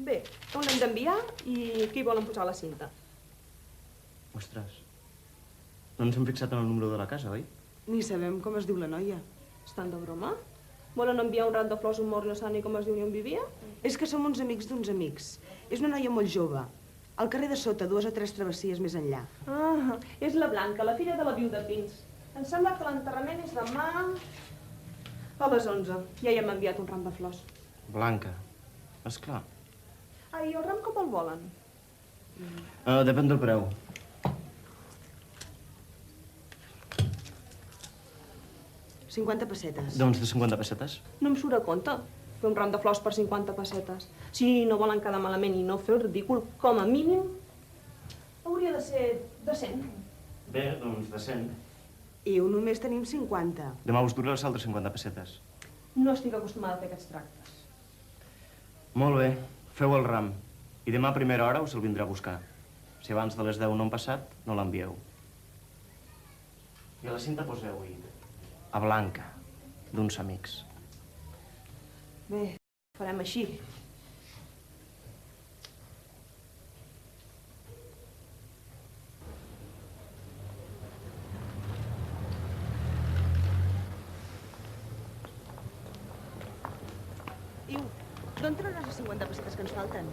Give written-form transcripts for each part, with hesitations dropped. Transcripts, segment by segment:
Bé, on l'hem d'enviar i qui volen posar la cinta? Ostres, no ens hem fixat en el número de la casa, oi? Ni sabem com es diu la noia. Estan de broma? Volen enviar un ram de flors a un mort no sap ni com es diu ni on vivia? És que som uns amics d'uns amics. És una noia molt jove. Al carrer de sota, 2 o 3 travessies més enllà. Ah, és la Blanca, la filla de la viuda Pins. Em sembla que l'enterrament és demà a les 11. Ja hi hem enviat un ram de flors. Blanca, esclar. Ah, i el ram com el volen? Depèn del preu. $50 pessetes. Doncs de 50 pessetes. No em surt a compte fer un ram de flors per 50 pessetes. Si no volen quedar malament i no fer el ridícul, com a mínim hauria de ser de 100. Bé, doncs de 100. I només tenim 50. Demà us duré els altres 50 pessetes. No estic acostumada a fer aquests tractes. Molt bé, feu el ram. I demà a primera hora us el vindré a buscar. Si abans de les 10 no han passat, no l'envieu. I a la cinta poseu-hi a Blanca, d'uns amics. Bé, farem així. Iu, d'on trauràs les 50 pessetes que ens falten?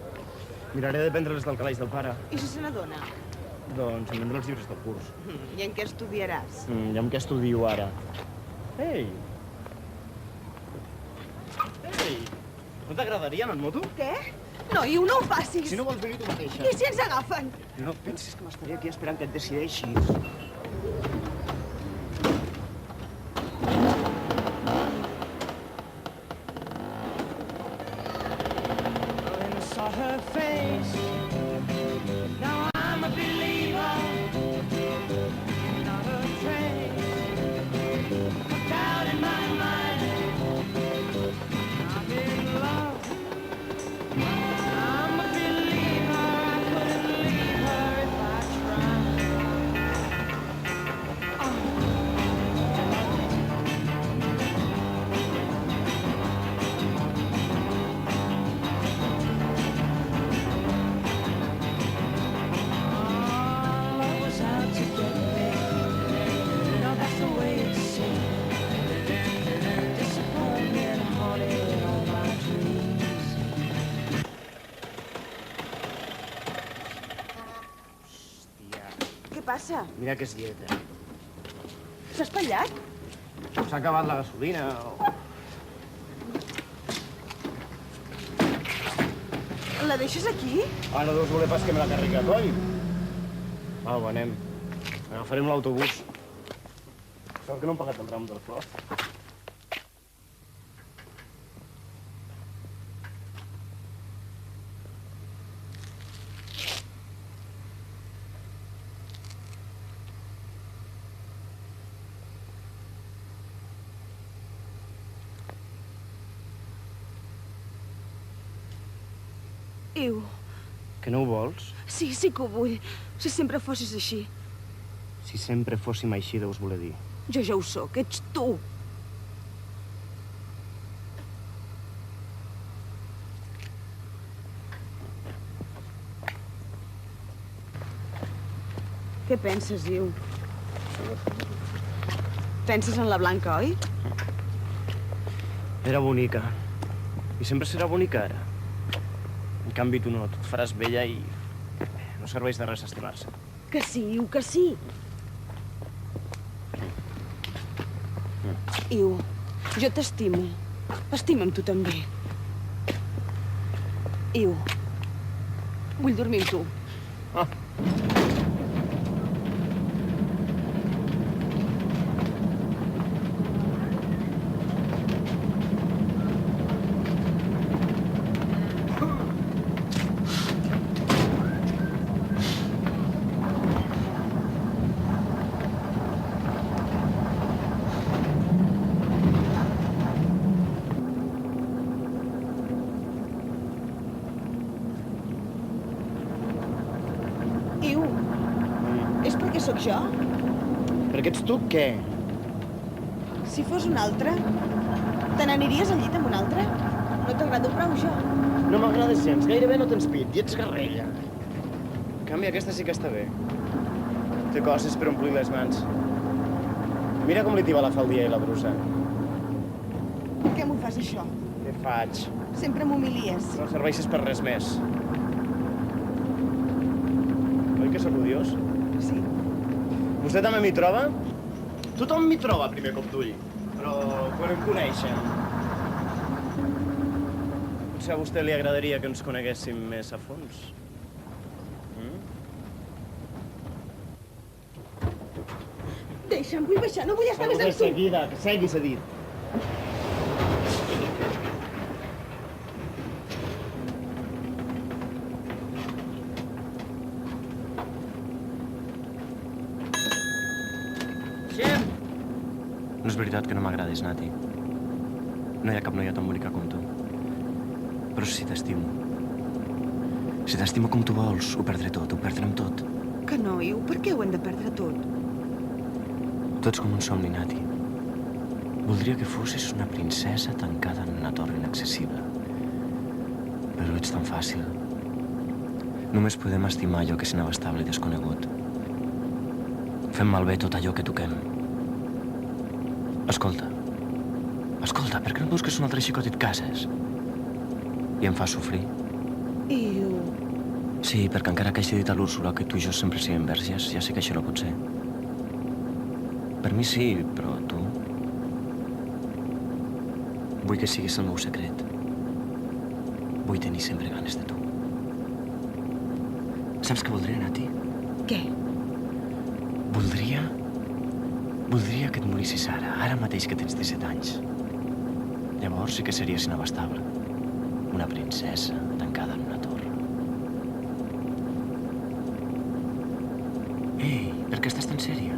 Miraré de prendre-les del calaix del pare. I si se n'adona? Doncs em vendré els llibres del curs. I en què estudiaràs? I amb què estudio ara? Ei! Ei! No t'agradaria anar en moto? Què? No, Iu, no ho facis! Si no vols venir tu mateixa. I si ens agafen? No pensis que m'estaré aquí esperant que et decideixis. Passa? Mira que és dieta. S'ha espatllat? S'ha acabat la gasolina o... La deixes aquí? Ah, no deus voler pas que me la carregat, oi? Au, anem. Agafarem l'autobús. Sort que no hem pagat el ram del flor. Iu. Que no ho vols? Sí, sí que ho vull. Si sempre fossis així. Si sempre fóssim així, deus voler dir. Jo ja ho sóc, ets tu. Què penses, Iu? Penses en la Blanca, oi? Era bonica. I sempre serà bonica, ara. En canvi, tu no. Tu et faràs vella i... no serveix de res estimar-se. Que sí, Iu, que sí. Iu, jo t'estimo. Estima'm tu també. Iu, vull dormir amb tu. Ah. Iu, és perquè sóc jo? Perquè ets tu, què? Si fos un altre, te n'aniries al llit amb un altre? No t'agrado prou, jo. No m'agrades gens, gairebé no tens pit i ets garrella. En canvi, aquesta sí que està bé. Té coses per omplir les mans. Mira com li tiba la faldia i la brusa. Per què m'ho fas, això? Què faig? Sempre m'humilies. No serveixes per res més. Oi que sóc odiós? Sí. Vostè també m'hi troba? Tothom m'hi troba primer cop d'ull, però quan em coneixen... Potser a vostè li agradaria que ens coneguéssim més a fons. Deixa'm, vull baixar, no vull estar més amb tu. Seguida, que segui, s'ha dit. No és veritat que no m'agradis, Nati. No hi ha cap noia tan bonica com tu. Però si t'estimo. Si t'estimo com tu vols, ho perdré tot, ho perdrem tot. Que no, Iu, per què ho hem de perdre tot? Tu ets com un somni, Nati. Voldria que fossis una princesa tancada en una torre inaccessible. Però ets tan fàcil. Només podem estimar allò que és inabastable i desconegut. Fem malbé tot allò que toquem. Escolta, per què no busques un altre xicot i et cases? I em fa sofrir. Iu... Sí, perquè encara que hagi dit a l'Úrsula que tu i jo sempre siguem verges, ja sé que això no pot ser. Per mi sí, però tu... Vull que siguis el meu secret. Vull tenir sempre ganes de tu. Saps què voldria, Nati? Què? Voldria que et morissis ara mateix que tens 17 anys. Llavors sí que series inabastable. Una princesa tancada en una torre. Ei, per què estàs tan sèria?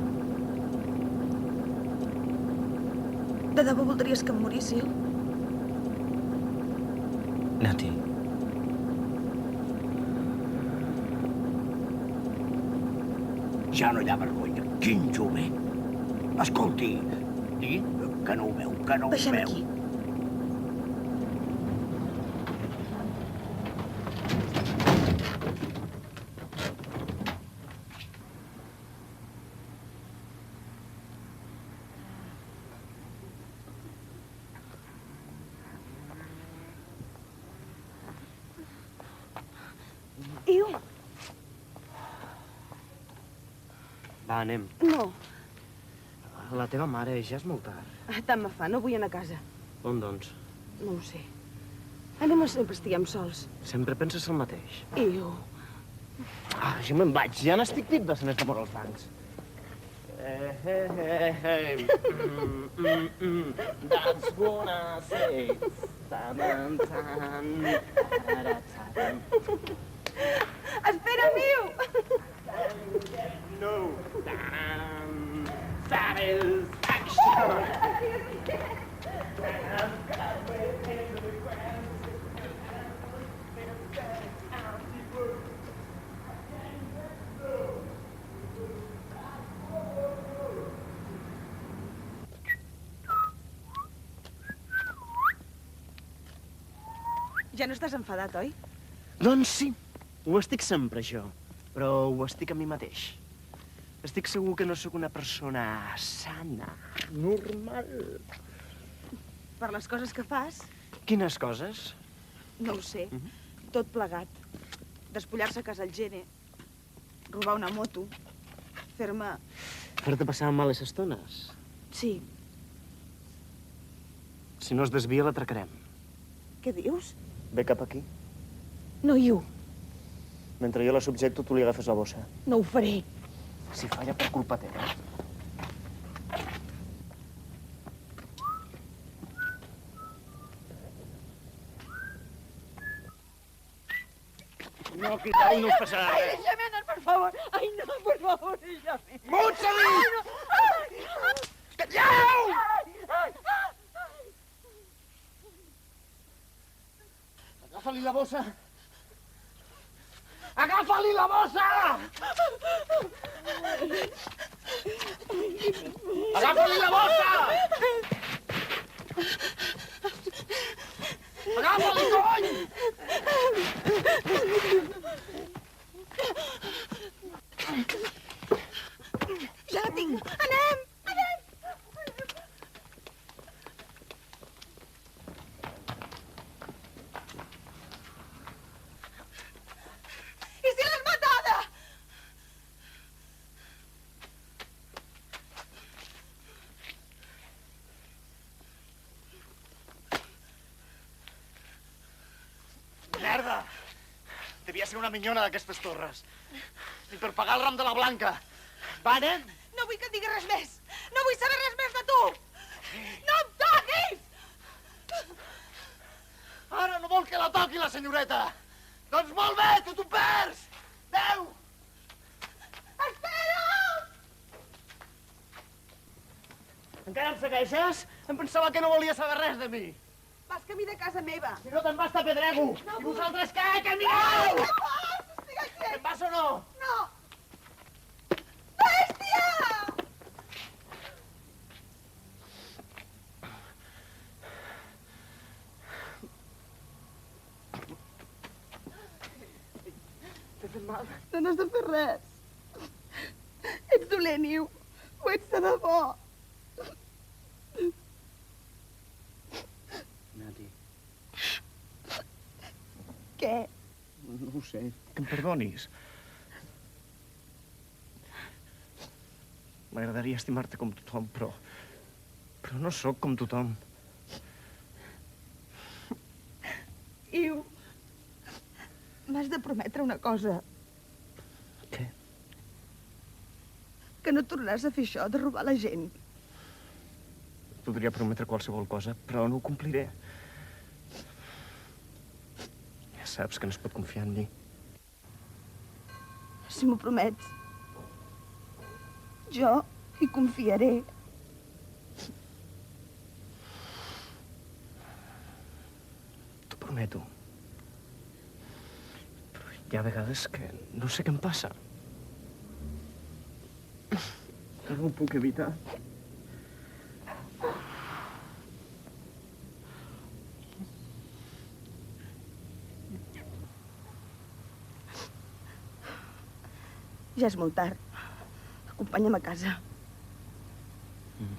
De debò voldries que em morissi? Nati. Ja no hi ha vergonya. Quin jovent! Escolti, digui que no ho veu, que no ho Deixa'm veu. aquí. Iu, Va, anem. no. La teva mare ja és molt tard. Tant me fa, no vull anar a casa. On, doncs? No ho sé. Anem on sempre estiguem sols. Sempre penses el mateix. Iu. Ah, jo me'n vaig. Ja n'estic tip de ser més d'amor als bancs. That's what I say. Tan, tan, tan. Espera, Iu! No. Satisfaction. Ja no estàs enfadat, oi? Doncs sí, ho estic sempre, jo. Però ho estic a mi mateix. Estic segur que no sóc una persona sana, normal. Per les coses que fas, Quines coses? no ho sé. Tot plegat. Despullar-se a casa el gene, robar una moto, fer-me... Fer-te passar males estones. Sí. Si no es desvia, l'atracarem. Què dius? Ve cap aquí. No, Iu, Mentre jo la subjecto, tu li agafes la bossa. no ho faré. Si falla per culpa teva. No, que tal, no us passarà Ay, res. déjame andar, por favor. Ay, no, por favor, déjame. Mutsali! Ay, no. Ay, Calleu! Agafa-li la bossa! Agafa-li la bossa! Agafa-li la bossa! Agafa-li, cony! ser una minyona d'aquestes torres. Ni per pagar el ram de la Blanca. Va, anem? No vull que em diguis res més. No vull saber res més de tu. No em toquis! Ara no vol que la toqui la senyoreta. Doncs molt bé, tu t'ho perds. Adéu! Espera! Encara em segueixes? Em pensava que no volia saber res de mi. Vas camí de casa meva. Si no te'n vas a Pedrego. No I vull. vosaltres què? Camineu! No vas! Estic aquí! Te'n vas o no? No! Bèstia! T'he fet mal? No n'has de fer res. Ets dolent, Iu. Ho ets de debò. Nati, Què? no ho sé. Que em perdonis. M'agradaria estimar-te com tothom, però no sóc com tothom. Iu, m'has de prometre una cosa. Què? Que no tornaràs a fer això de robar la gent. Podria prometre qualsevol cosa, però no ho compliré. Ja saps que no es pot confiar en mi. Si m'ho promets, jo hi confiaré. T'ho prometo. Però hi ha vegades que no sé què em passa. No ho puc evitar. Ja és molt tard. Acompanya'm a casa. Mm.